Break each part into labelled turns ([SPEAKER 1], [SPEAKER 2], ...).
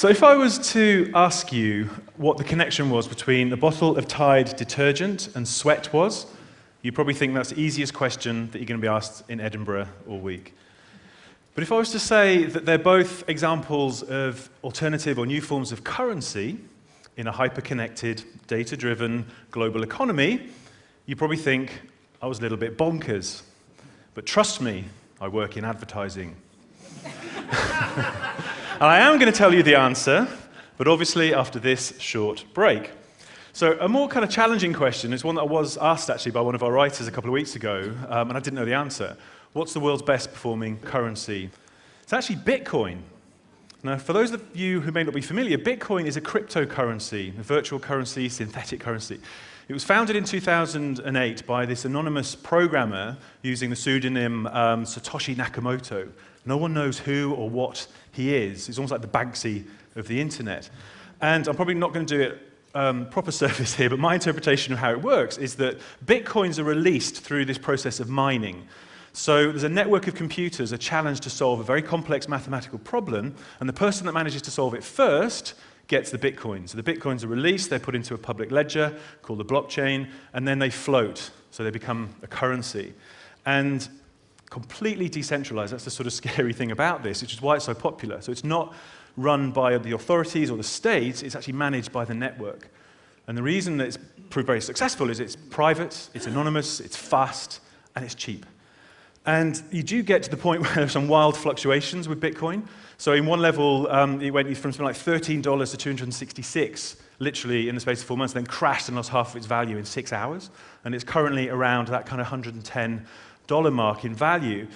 [SPEAKER 1] So if I was to ask you what the connection was between a bottle of Tide detergent and sweat was, you probably think that's the easiest question that you're going to be asked in Edinburgh all week. But if I was to say that they're both examples of alternative or new forms of currency in a hyper-connected, data-driven global economy, you probably think I was a little bit bonkers. But trust me, I work in advertising. And I am going to tell you the answer, but obviously after this short break. So a more kind of challenging question is one that I was asked actually by one of our writers a couple of weeks ago, and I didn't know the answer. What's the world's best performing currency? It's actually Bitcoin. Now, for those of you who may not be familiar, Bitcoin is a cryptocurrency, a virtual currency, synthetic currency. It was founded in 2008 by this anonymous programmer using the pseudonym Satoshi Nakamoto. No one knows who or what he is. He's almost like the Banksy of the internet. And I'm probably not going to do it proper service here, but my interpretation of how it works is that Bitcoins are released through this process of mining. So there's a network of computers, a challenge to solve a very complex mathematical problem, and the person that manages to solve it first gets the Bitcoin. So the Bitcoins are released, they're put into a public ledger called the blockchain, and then they float, so they become a currency. And completely decentralized, that's the sort of scary thing about this, which is why it's so popular. So it's not run by the authorities or the state, it's actually managed by the network. And the reason that it's proved very successful is it's private, it's anonymous, it's fast, and it's cheap. And you do get to the point where there's some wild fluctuations with Bitcoin. So in one level, it went from something like $13 to 266, literally in the space of 4 months, then crashed and lost half of its value in 6 hours. And it's currently around that kind of $110 mark in value.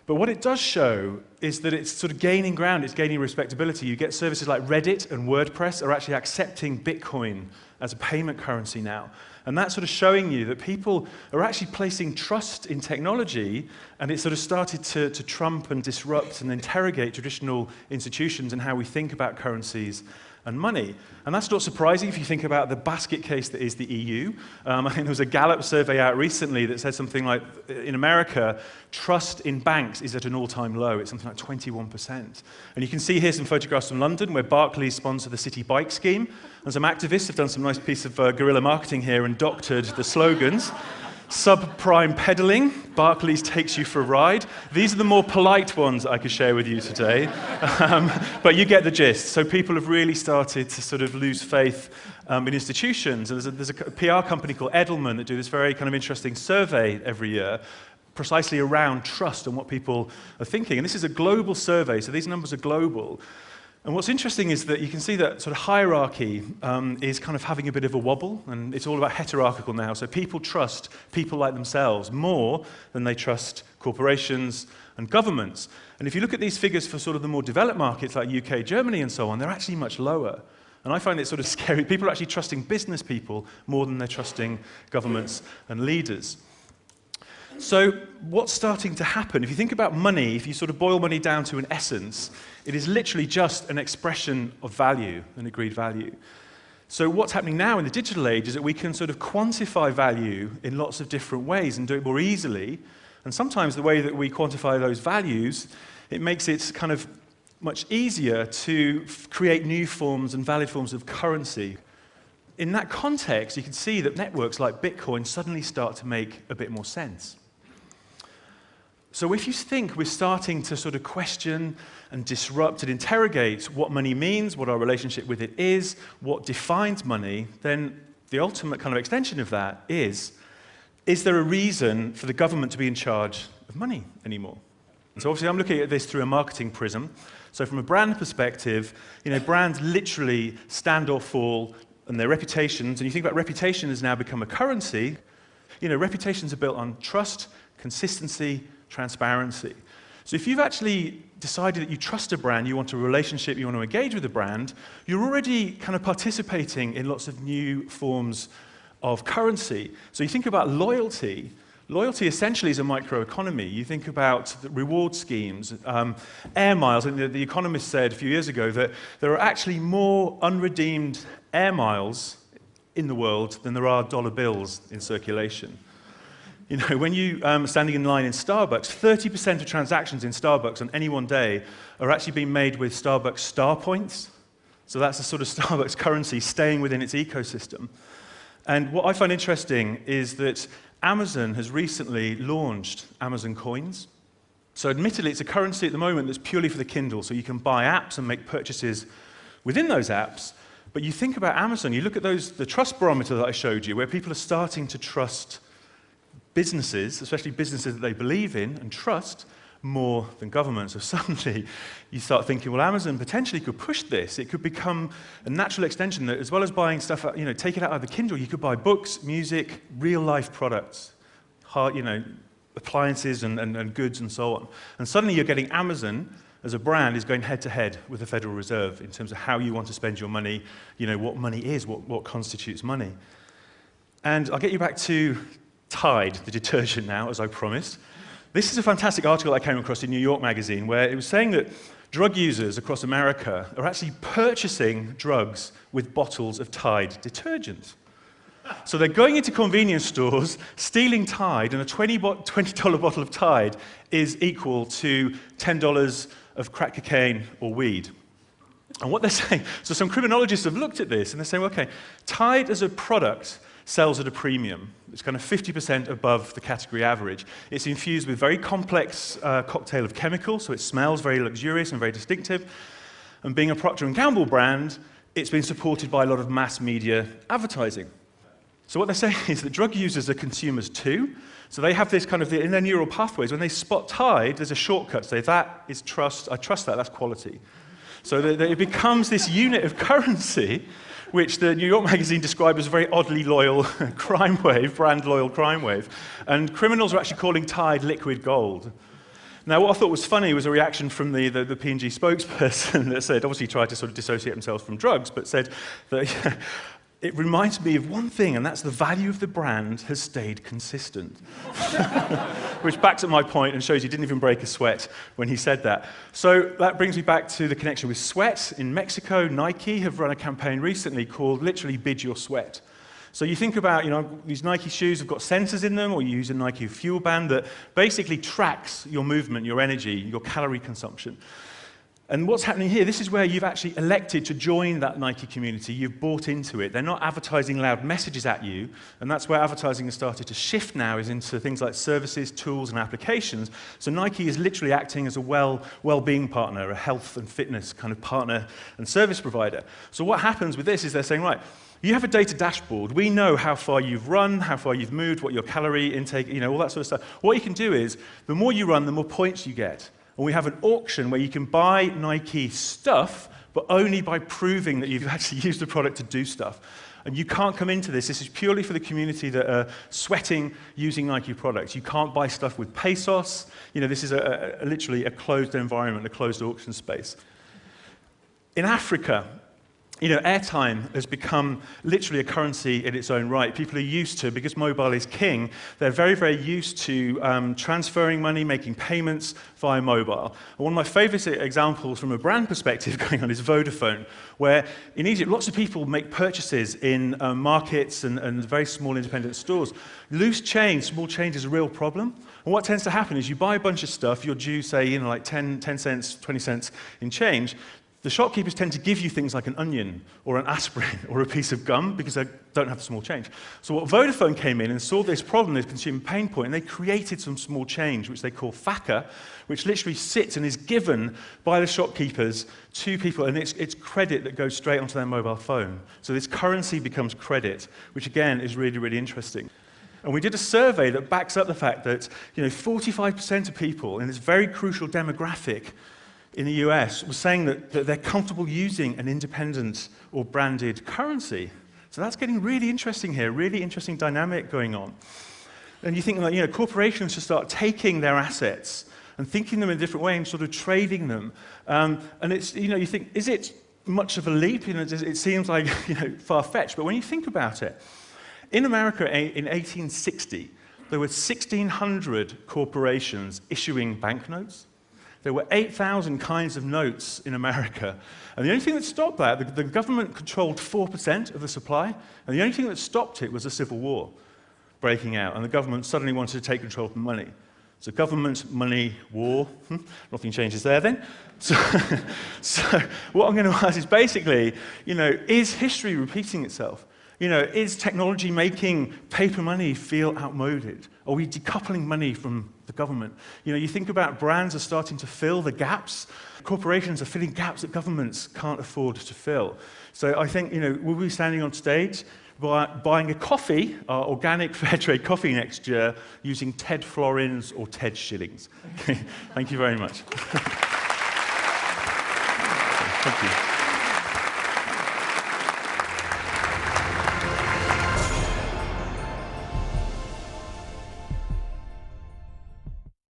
[SPEAKER 1] But what it does show is that it's sort of gaining ground, it's gaining respectability. You get services like Reddit and WordPress are actually accepting Bitcoin as a payment currency now. And that's sort of showing you that people are actually placing trust in technology, and it sort of started to trump and disrupt and interrogate traditional institutions and how we think about currencies and money. And that's not surprising if you think about the basket case that is the EU. I think there was a Gallup survey out recently that said something like, in America, trust in banks is at an all-time low. It's something like 21%. And you can see here some photographs from London where Barclays sponsor the city bike scheme. And some activists have done some nice piece of guerrilla marketing here and doctored the slogans. Subprime peddling, Barclays takes you for a ride. These are the more polite ones I could share with you today. But you get the gist. So people have really started to sort of lose faith in institutions. And there's a PR company called Edelman that do this very kind of interesting survey every year, precisely around trust and what people are thinking. And this is a global survey, so these numbers are global. And what's interesting is that you can see that sort of hierarchy is kind of having a bit of a wobble, and it's all about heterarchical now. So people trust people like themselves more than they trust corporations and governments. And if you look at these figures for sort of the more developed markets like UK, Germany, and so on, they're actually much lower. And I find it sort of scary. People are actually trusting business people more than they're trusting governments and leaders. So what's starting to happen? If you think about money, if you sort of boil money down to an essence, it is literally just an expression of value, an agreed value. So what's happening now in the digital age is that we can sort of quantify value in lots of different ways and do it more easily. And sometimes the way that we quantify those values, it makes it kind of much easier to create new forms and valid forms of currency. In that context, you can see that networks like Bitcoin suddenly start to make a bit more sense. So if you think we're starting to sort of question and disrupt and interrogate what money means, what our relationship with it is, what defines money, then the ultimate kind of extension of that is there a reason for the government to be in charge of money anymore? And so obviously I'm looking at this through a marketing prism. So from a brand perspective, brands literally stand or fall on their reputations, and you think about reputation has now become a currency. Reputations are built on trust, consistency, transparency. So if you've actually decided that you trust a brand, you want a relationship, you want to engage with a brand, you're already kind of participating in lots of new forms of currency. So you think about loyalty. Loyalty essentially is a microeconomy. You think about the reward schemes, air miles. And the Economist said a few years ago that there are actually more unredeemed air miles in the world than there are dollar bills in circulation. When you are standing in line in Starbucks, 30% of transactions in Starbucks on any one day are actually being made with Starbucks star points. So that's a sort of Starbucks currency staying within its ecosystem. And what I find interesting is that Amazon has recently launched Amazon Coins. So admittedly, it's a currency at the moment that's purely for the Kindle, so you can buy apps and make purchases within those apps. But you think about Amazon, you look at the trust barometer that I showed you, where people are starting to trust businesses, especially businesses that they believe in and trust, more than governments. So suddenly you start thinking, well, Amazon potentially could push this. It could become a natural extension that, as well as buying stuff, take it out of the Kindle, you could buy books, music, real-life products, appliances and goods and so on. And suddenly you're getting Amazon as a brand is going head-to-head with the Federal Reserve in terms of how you want to spend your money, what money is, what constitutes money. And I'll get you back to Tide, the detergent now, as I promised. This is a fantastic article I came across in New York Magazine where it was saying that drug users across America are actually purchasing drugs with bottles of Tide detergent. So they're going into convenience stores, stealing Tide, and a $20 bottle of Tide is equal to $10 of crack cocaine or weed. And what they're saying, so some criminologists have looked at this, and they're saying, okay, Tide as a product sells at a premium. It's kind of 50% above the category average. It's infused with very complex cocktail of chemicals, so it smells very luxurious and very distinctive. And being a Procter & Gamble brand, it's been supported by a lot of mass media advertising. So what they're saying is that drug users are consumers too. So they have this kind of, in their neural pathways, when they spot Tide, there's a shortcut. Say, that is trust, I trust that, that's quality. So it becomes this unit of currency, which the New York Magazine described as a very oddly loyal crime wave, brand loyal crime wave. And criminals are actually calling Tide liquid gold. Now, what I thought was funny was a reaction from the P&G spokesperson that said, obviously tried to sort of dissociate themselves from drugs, but said that it reminds me of one thing, and that's the value of the brand has stayed consistent. Which backs up my point and shows he didn't even break a sweat when he said that. So that brings me back to the connection with sweat. In Mexico, Nike have run a campaign recently called literally Bid Your Sweat. So you think about, these Nike shoes have got sensors in them, or you use a Nike fuel band that basically tracks your movement, your energy, your calorie consumption. And what's happening here, this is where you've actually elected to join that Nike community. You've bought into it. They're not advertising loud messages at you, and that's where advertising has started to shift now, is into things like services, tools, and applications. So Nike is literally acting as a well-being partner, a health and fitness kind of partner and service provider. So what happens with this is they're saying, right, you have a data dashboard. We know how far you've run, how far you've moved, what your calorie intake, all that sort of stuff. What you can do is, the more you run, the more points you get. And we have an auction where you can buy Nike stuff, but only by proving that you've actually used the product to do stuff. And you can't come into this. This is purely for the community that are sweating using Nike products. You can't buy stuff with pesos. This is literally a closed environment, a closed auction space. In Africa, airtime has become literally a currency in its own right. People are used to, because mobile is king, they're very, very used to transferring money, making payments via mobile. And one of my favorite examples from a brand perspective going on is Vodafone, where in Egypt, lots of people make purchases in markets and very small independent stores. Loose change, small change is a real problem. And what tends to happen is you buy a bunch of stuff, you're due, say, like 10 cents, 20 cents in change. The shopkeepers tend to give you things like an onion or an aspirin or a piece of gum because they don't have the small change. So what Vodafone came in and saw this problem, this consumer pain point, and they created some small change, which they call FACA, which literally sits and is given by the shopkeepers to people, and it's credit that goes straight onto their mobile phone. So this currency becomes credit, which again is really, really interesting. And we did a survey that backs up the fact that 45% of people in this very crucial demographic in the US was saying that they're comfortable using an independent or branded currency. So that's getting really interesting here, really interesting dynamic going on. And you think that corporations should start taking their assets and thinking them in a different way and sort of trading them. And it's, you think, is it much of a leap? It seems like far-fetched, but when you think about it, in America in 1860, there were 1,600 corporations issuing banknotes. There were 8,000 kinds of notes in America. And the only thing that stopped that, the government controlled 4% of the supply, and the only thing that stopped it was a civil war breaking out, and the government suddenly wanted to take control of the money. So government, money, war, nothing changes there then. So, so what I'm going to ask is basically, is history repeating itself? Is technology making paper money feel outmoded? Are we decoupling money from the government? You think about brands are starting to fill the gaps. Corporations are filling gaps that governments can't afford to fill. So I think, we'll be standing on stage buying a coffee, our organic fair trade coffee next year, using TED florins or TED shillings. Thank you very much. Thank you.